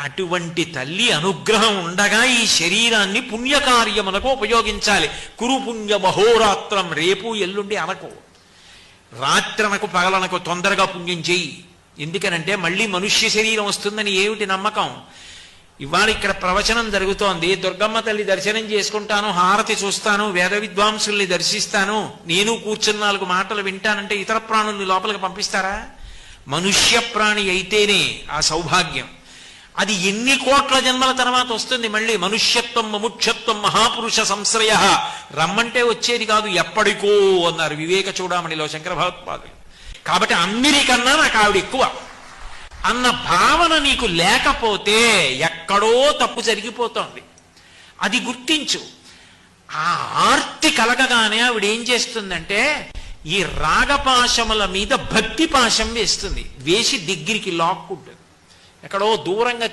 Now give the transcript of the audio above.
అటువంటి తల్లి అనుగ్రహం ఉండగా ఈ శరీరాన్ని పుణ్యకార్యమునకు ఉపయోగించాలి. కురు పుణ్య మహోరాత్రం, రేపు ఎల్లుండి అనకు, రాత్రనకు పగలనకు, తొందరగా పుణ్యం చెయ్యి. ఎందుకనంటే మళ్ళీ మనుష్య శరీరం వస్తుందని ఏమిటి నమ్మకం? ఇవాళ ఇక్కడ ప్రవచనం జరుగుతోంది, దుర్గమ్మ తల్లి దర్శనం చేసుకుంటాను, హారతి చూస్తాను, వేద విద్వాంసుల్ని దర్శిస్తాను, నేను కూర్చున్న 4 మాటలు వింటానంటే ఇతర ప్రాణుల్ని లోపలికి పంపిస్తారా? మనుష్య ప్రాణి అయితేనే ఆ సౌభాగ్యం. అది ఎన్ని కోట్ల జన్మల తర్వాత వస్తుంది మళ్ళీ. మనుష్యత్వం మముక్షత్వం మహాపురుష సంశ్రయ, రమ్మంటే వచ్చేది కాదు, ఎప్పటికో అన్నారు వివేక చూడామణిలో శంకర భగవత్పాదులు. కాబట్టి అందరికన్నా నాకు ఆవిడ ఎక్కువ అన్న భావన నీకు లేకపోతే ఎక్కడో తప్పు జరిగిపోతోంది. అది గుర్తించు. ఆ ఆర్తి కలగగానే ఆవిడ ఏం చేస్తుందంటే ఈ రాగపాశముల మీద భక్తి పాశం వేస్తుంది, వేసి దగ్గరికి లాక్కుంటుంది. ఎక్కడో దూరంగా